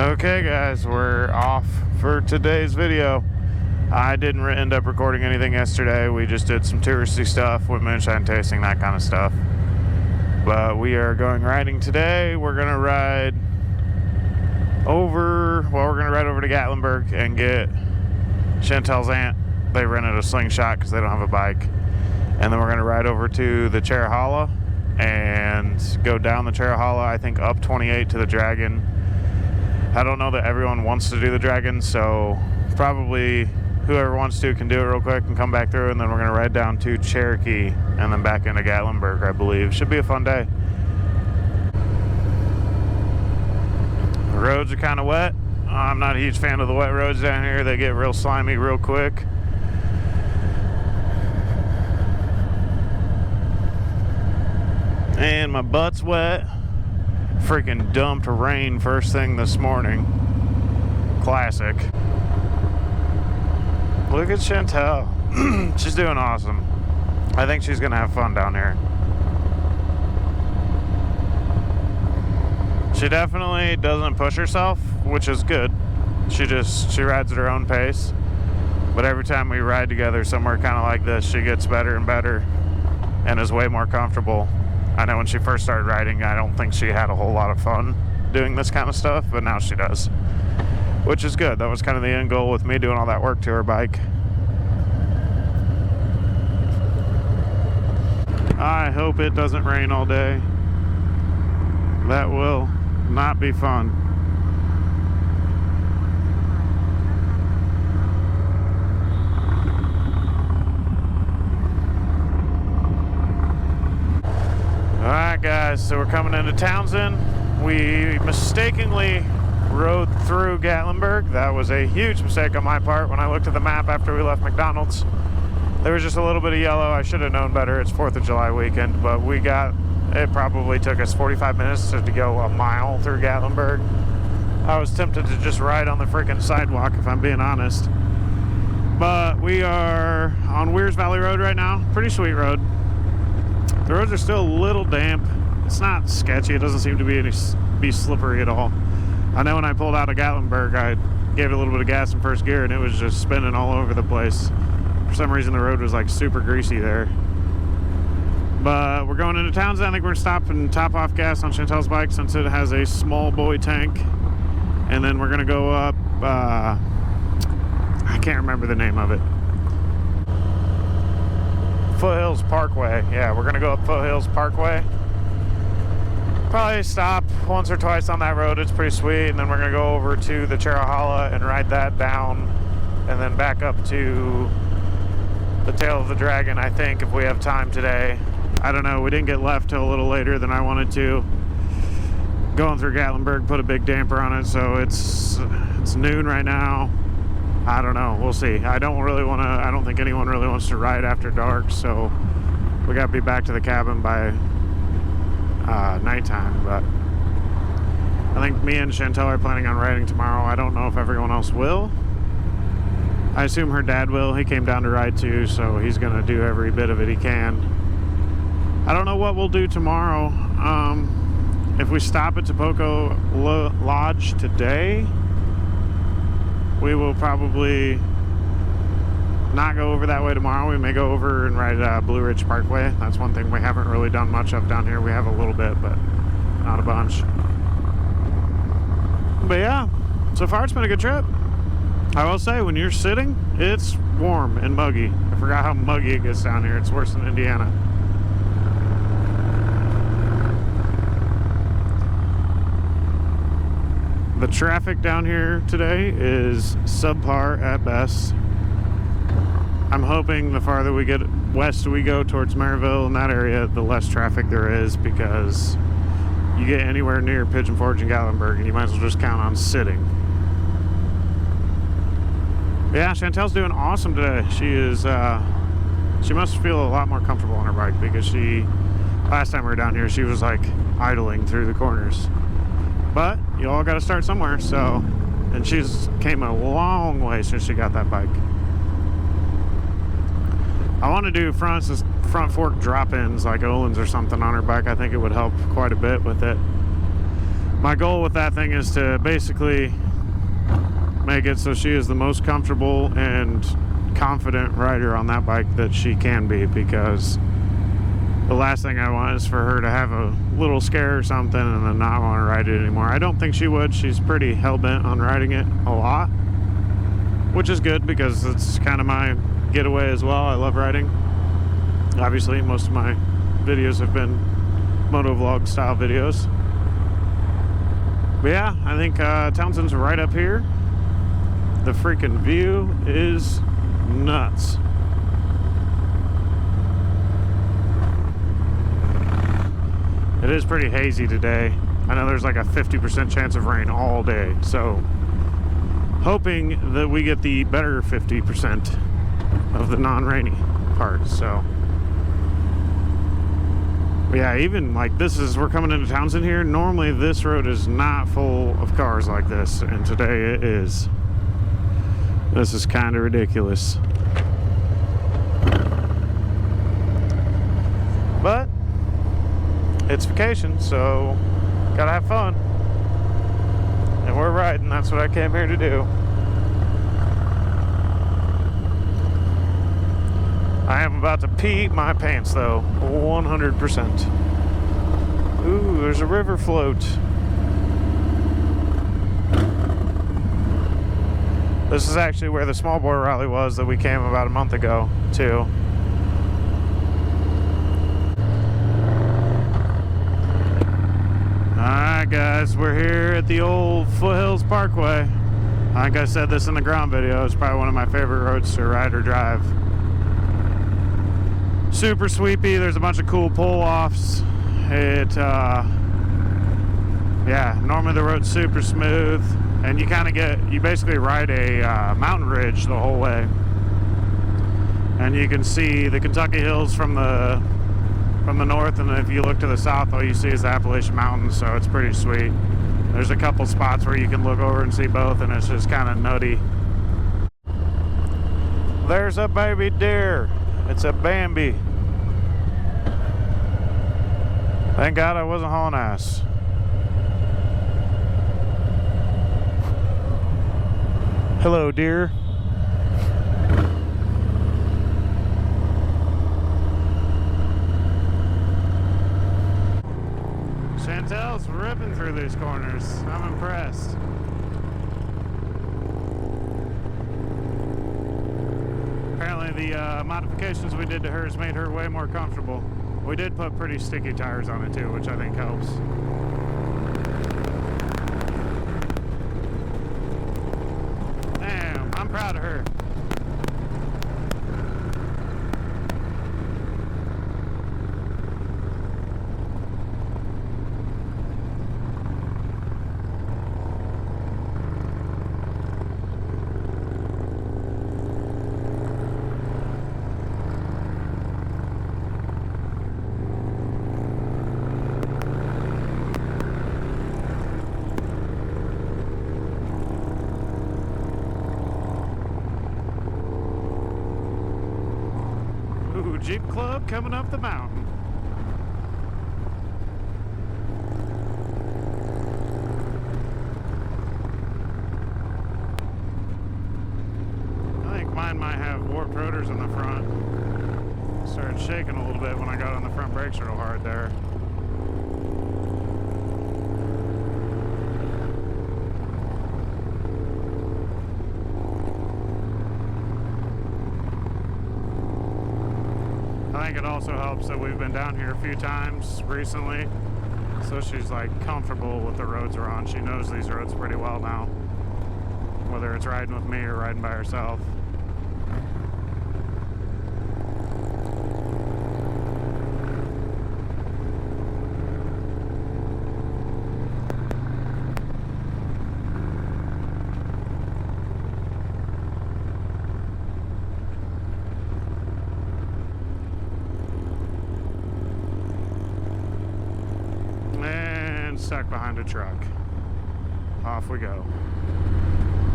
Okay guys, we're off for today's video. I didn't end up recording anything yesterday. We just did some touristy stuff with moonshine tasting, that kind of stuff. But we are going riding today. We're gonna ride over, to Gatlinburg and get Chantel's aunt. They rented a slingshot because they don't have a bike. And then we're gonna ride over to the Cherahalla and go down the Cherahalla, I think up 28 to the Dragon. I don't know that everyone wants to do the Dragon, so probably whoever wants to can do it real quick and come back through, and then we're going to ride down to Cherokee and then back into Gatlinburg, I believe. Should be a fun day. The roads are kind of wet. I'm not a huge fan of the wet roads down here. They get real slimy real quick. And my butt's wet. Freaking dumped rain first thing this morning. Classic. Look at Chantel. She's doing awesome. I think she's gonna have fun down here. She definitely doesn't push herself, which is good. She rides at her own pace. But every time we ride together somewhere kind of like this, she gets better and better and is way more comfortable. I know when she first started riding, I don't think she had a whole lot of fun doing this kind of stuff, but now she does, which is good. That was kind of the end goal with me doing all that work to her bike. I hope it doesn't rain all day. That will not be fun. Alright guys, so we're coming into Townsend. We mistakenly rode through Gatlinburg. That was a huge mistake on my part. When I looked at the map after we left McDonald's, there was just a little bit of yellow. I should have known better. It's 4th of July weekend, but it probably took us 45 minutes to go a mile through Gatlinburg. I was tempted to just ride on the freaking sidewalk, if I'm being honest. But we are on Weirs Valley Road right now. Pretty sweet road. The roads are still a little damp. It's not sketchy. It doesn't seem to be slippery at all. I know when I pulled out of Gatlinburg, I gave it a little bit of gas in first gear and it was just spinning all over the place. For some reason, the road was like super greasy there. But we're going into Townsend. I think we're going to stop and top off gas on Chantel's bike since it has a small boy tank. And then we're going to go up, I can't remember the name of it. Foothills Parkway. Yeah, we're gonna go up Foothills Parkway. Probably stop once or twice on that road. It's pretty sweet. And then we're gonna go over to the Cherahalla and ride that down and then back up to the Tail of the Dragon, I think, if we have time today. I don't know. We didn't get left till a little later than I wanted to. Going through Gatlinburg put a big damper on it, so it's noon right now. I don't know. We'll see. I don't think anyone really wants to ride after dark, so we got to be back to the cabin by nighttime. But I think me and Chantel are planning on riding tomorrow. I don't know if everyone else will. I assume her dad will. He came down to ride too, so he's going to do every bit of it he can. I don't know what we'll do tomorrow. If we stop at Tapoco Lodge today, we will probably not go over that way tomorrow. We may go over and ride Blue Ridge Parkway. That's one thing we haven't really done much of down here. We have a little bit, but not a bunch. But yeah, so far it's been a good trip. I will say, when you're sitting, it's warm and muggy. I forgot how muggy it gets down here. It's worse than Indiana. The traffic down here today is subpar at best. I'm hoping the farther we get west we go towards Maryville and that area, the less traffic there is, because you get anywhere near Pigeon Forge and Gatlinburg and you might as well just count on sitting. Yeah, Chantel's doing awesome today. She must feel a lot more comfortable on her bike, because last time we were down here, she was like idling through the corners. But you all got to start somewhere, so, and she's came a long way since she got that bike. I want to do front fork drop-ins like Olin's or something on her bike. I think it would help quite a bit with it. My goal with that thing is to basically make it so she is the most comfortable and confident rider on that bike that she can be, because the last thing I want is for her to have a little scare or something and then not want to ride it anymore. I don't think she would. She's pretty hell-bent on riding it a lot, which is good because it's kind of my getaway as well. I love riding. Obviously, most of my videos have been motovlog style videos. But yeah, I think Townsend's right up here. The freaking view is nuts. It is pretty hazy today. I know there's like a 50% chance of rain all day, so hoping that we get the better 50% of the non-rainy part. So yeah, even like we're coming into Townsend here. Normally this road is not full of cars like this, and today it is. This is kind of ridiculous. But it's vacation, so gotta have fun. And we're riding, that's what I came here to do. I am about to pee my pants though, 100%. Ooh, there's a river float. This is actually where the small bore rally was that we came about a month ago to. Alright guys, we're here at the old Foothills Parkway. I think I said this in the ground video, it's probably one of my favorite roads to ride or drive. Super sweepy, there's a bunch of cool pull-offs. Yeah, normally the road's super smooth, and you basically ride a mountain ridge the whole way. And you can see the Kentucky hills from the north, and if you look to the south, all you see is the Appalachian Mountains, so it's pretty sweet. There's a couple spots where you can look over and see both, and it's just kind of nutty. There's a baby deer. It's a Bambi. Thank God I wasn't hauling ass. Hello, deer. Chantel's ripping through these corners. I'm impressed. Apparently the modifications we did to hers made her way more comfortable. We did put pretty sticky tires on it too, which I think helps. Damn, I'm proud of her. Jeep Club coming up the mountain. I think mine might have warped rotors in the front. Started shaking a little bit when I got on the front brakes real hard there. I think it also helps that we've been down here a few times recently, so she's like comfortable with the roads we're on. She knows these roads pretty well now, whether it's riding with me or riding by herself. Stuck behind a truck. Off we go.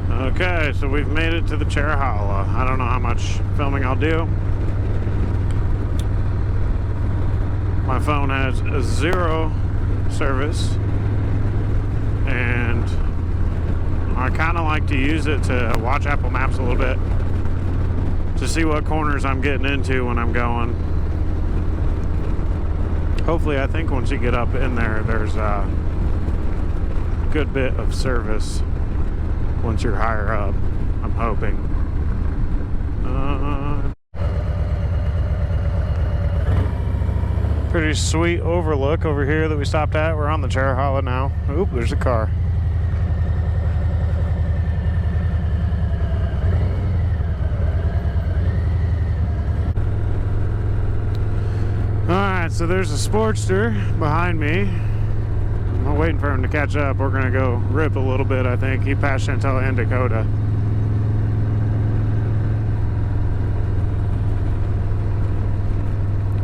Okay, so we've made it to the Cherahalla. I don't know how much filming I'll do. My phone has 0 service. and I kind of like to use it to watch Apple Maps a little bit to see what corners I'm getting into when I'm going. Hopefully, I think once you get up in there, there's a good bit of service once you're higher up. I'm hoping. Pretty sweet overlook over here that we stopped at. We're on the Harley now. Oop, there's a car. Alright, so there's a Sportster behind me. I'm waiting for him to catch up. We're gonna go rip a little bit, I think. He passed Chantel and Dakota.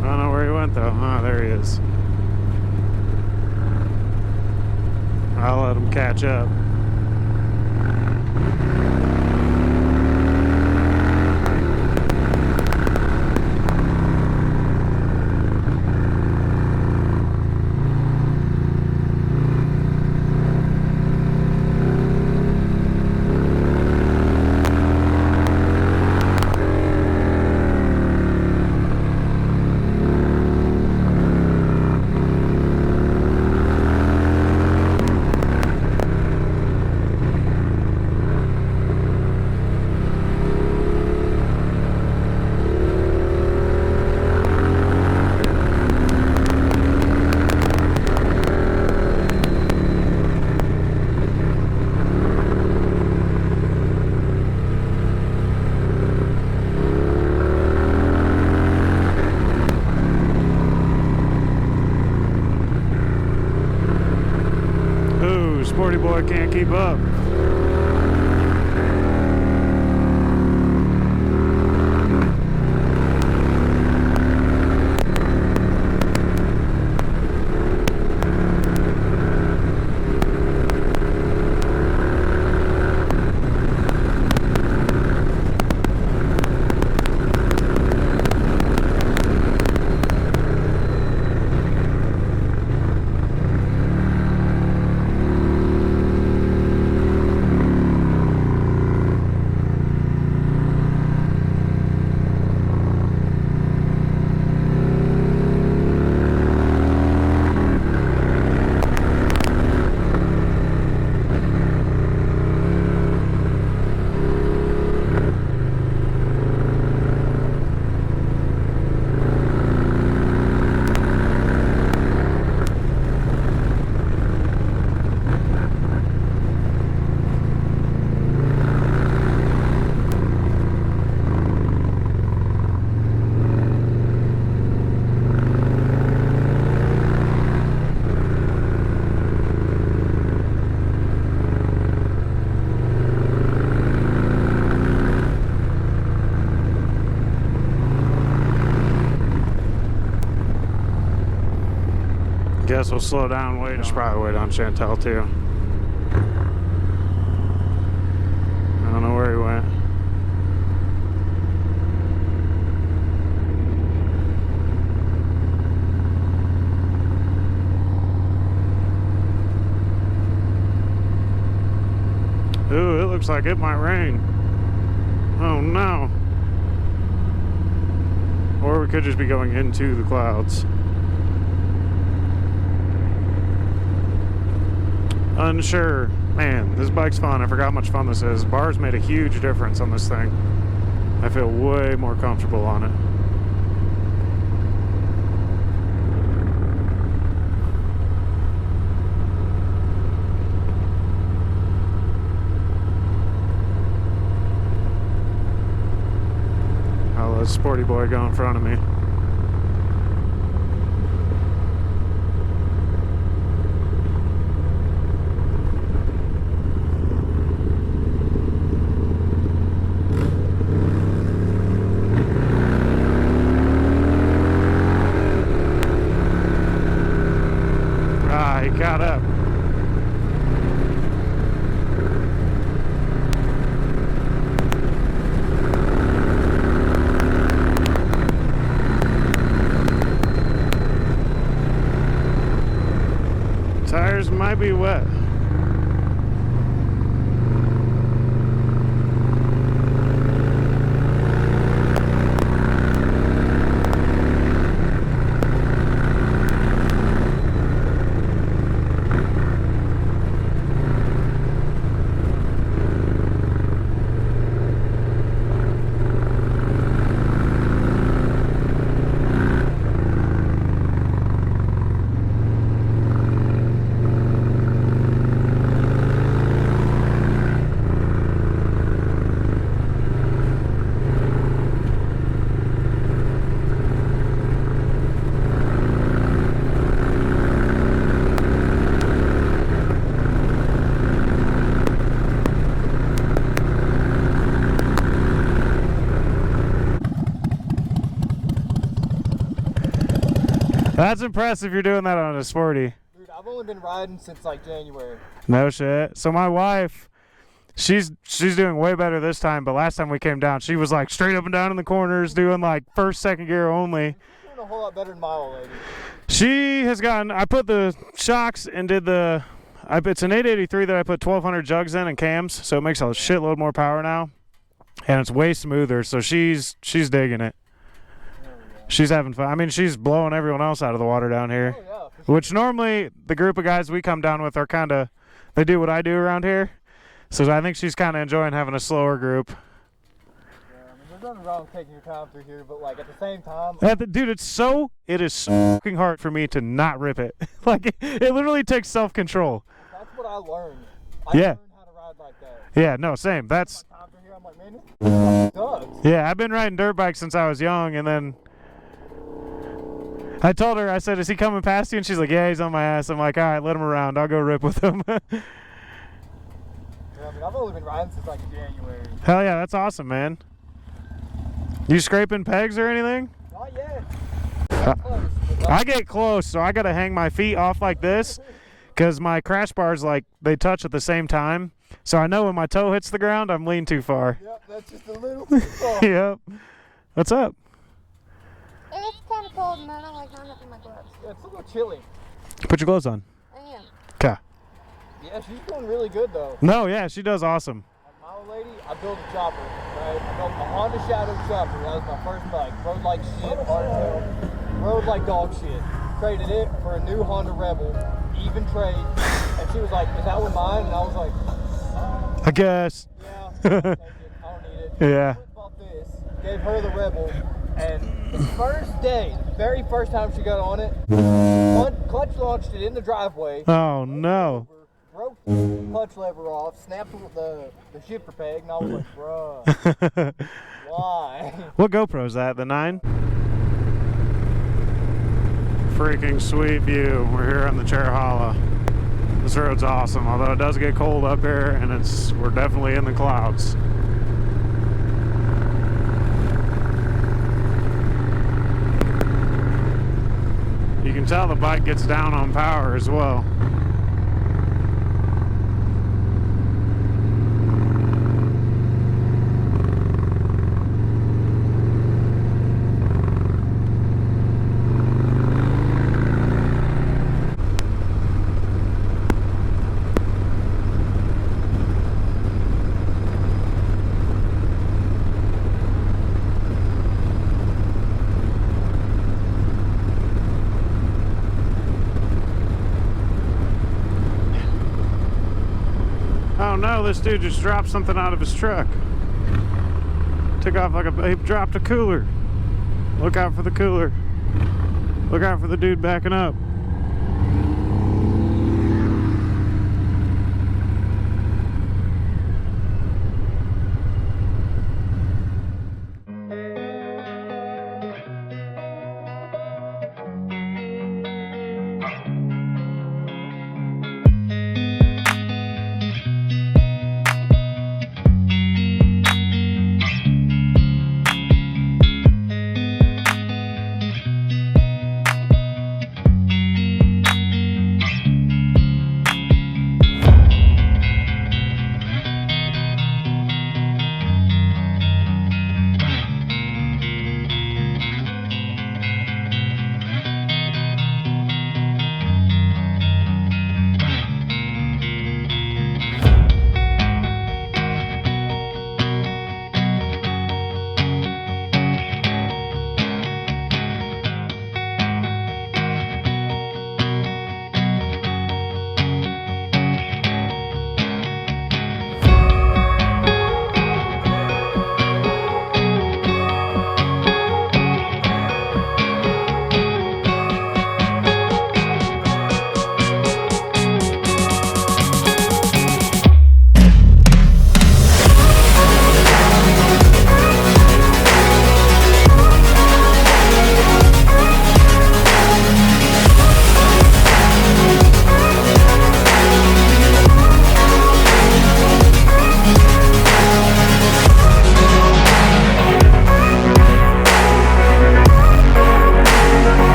I don't know where he went though. Oh, there he is. I'll let him catch up. Sporty boy can't keep up. Guess we'll slow down, wait. Should probably wait on Chantel too. I don't know where he went. Ooh, it looks like it might rain. Oh no. Or we could just be going into the clouds. Unsure. Man, this bike's fun. I forgot how much fun this is. Bars made a huge difference on this thing. I feel way more comfortable on it. I'll let Sporty Boy go in front of me. He caught up. Tires might be wet. That's impressive. You're doing that on a sporty. Dude, I've only been riding since like January. No shit. So my wife, she's doing way better this time, but last time we came down, she was like straight up and down in the corners, doing like first, second gear only. She's doing a whole lot better than my old lady. She has gotten, I put the shocks and did it's an 883 that I put 1200 jugs in and cams, so it makes a shitload more power now. And it's way smoother, so she's digging it. She's having fun. I mean, she's blowing everyone else out of the water down here. Oh, yeah, sure. Which normally the group of guys we come down with are kind of, they do what I do around here. So I think she's kind of enjoying having a slower group. Yeah, I mean, there's nothing wrong with taking your time through here, but like at the same time. Dude, it is so fucking hard for me to not rip it. Like, it literally takes self-control. That's what I learned. Yeah. learned how to ride like that. Yeah, no, same. That's. My time through here, I'm like, man, this sucks. Yeah, I've been riding dirt bikes since I was young, and then I told her, I said, is he coming past you? And she's like, yeah, he's on my ass. I'm like, all right, let him around. I'll go rip with him. Yeah, I mean, I've only been riding since like January. Hell yeah, that's awesome, man. You scraping pegs or anything? Not yet. I get close, so I got to hang my feet off like this because my crash bars, like, they touch at the same time. So I know when my toe hits the ground, I'm leaning too far. Yep, that's just a little too far. Yep. What's up? It's kind of cold and I don't like not having my gloves. Yeah, it's a little chilly. Put your gloves on. I am. Okay. Yeah, she's doing really good though. No, yeah, she does awesome. My old lady, I built a chopper, right? I built a Honda Shadow chopper. That was my first bike. Rode like shit, hard as hell. Rode like dog shit. Traded it for a new Honda Rebel, even trade. And she was like, is that one mine? And I was like, I guess. yeah, I'll take it. I don't need it. Yeah. I bought this, gave her the Rebel, and the first day, the very first time she got on it, clutch launched it in the driveway. Oh, no. Broke the clutch lever off, snapped the shifter peg, and I was like, bruh, why? What GoPro is that? The 9? Freaking sweet view. We're here on the Cherahalla. This road's awesome, although it does get cold up here, and we're definitely in the clouds. You can tell the bike gets down on power as well. Oh no, this dude just dropped something out of his truck. Took off like he dropped a cooler. Look out for the cooler. Look out for the dude backing up.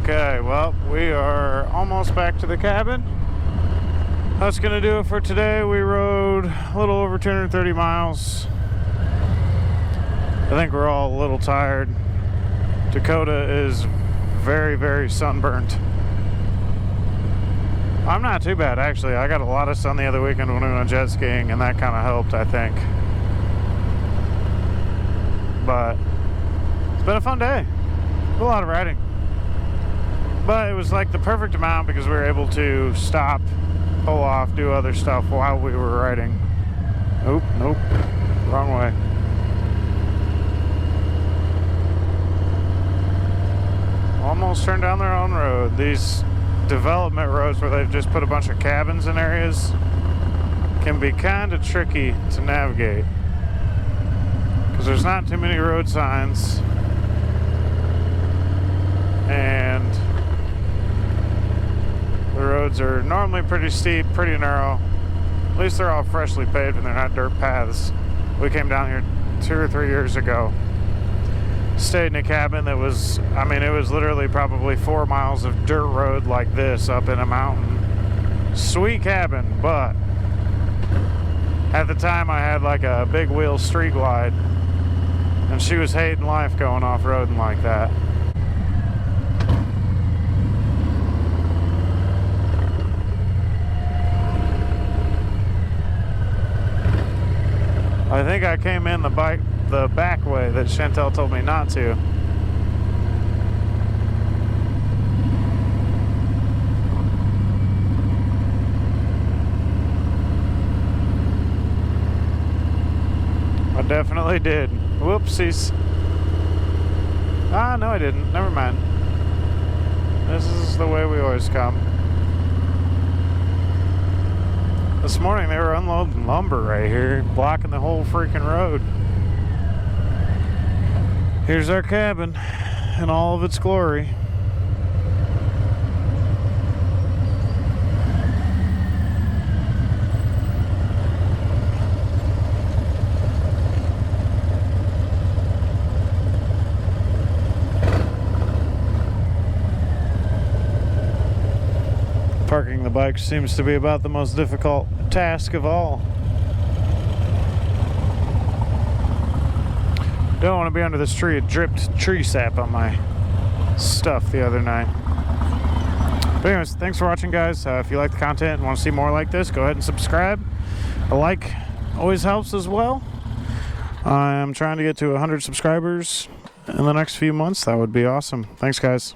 Okay, well, we are almost back to the cabin. That's gonna do it for today. We rode a little over 230 miles. I think we're all a little tired. Dakota is very, very sunburnt. I'm not too bad, actually. I got a lot of sun the other weekend when we went jet skiing, and that kind of helped, I think. But it's been a fun day. A lot of riding. But it was like the perfect amount because we were able to stop, pull off, do other stuff while we were riding. Nope, wrong way. Almost turned down their own road. These development roads where they've just put a bunch of cabins in areas can be kind of tricky to navigate because there's not too many road signs, and the roads are normally pretty steep, pretty narrow. At least they're all freshly paved and they're not dirt paths. We came down here 2 or 3 years ago. Stayed in a cabin that was, I mean, it was literally probably 4 miles of dirt road like this up in a mountain. Sweet cabin, but at the time I had like a big wheel street glide and she was hating life going off-roading like that. I think I came in the back way that Chantel told me not to. I definitely did. Whoopsies. Ah, no I didn't. Never mind. This is the way we always come. This morning they were unloading lumber right here, blocking the whole freaking road. Here's our cabin in all of its glory. Parking the bike seems to be about the most difficult task of all. Don't want to be under this tree. It dripped tree sap on my stuff the other night. But anyways, thanks for watching, guys. If you like the content and want to see more like this, go ahead and subscribe. A like always helps as well. I'm trying to get to 100 subscribers in the next few months. That would be awesome. Thanks, guys.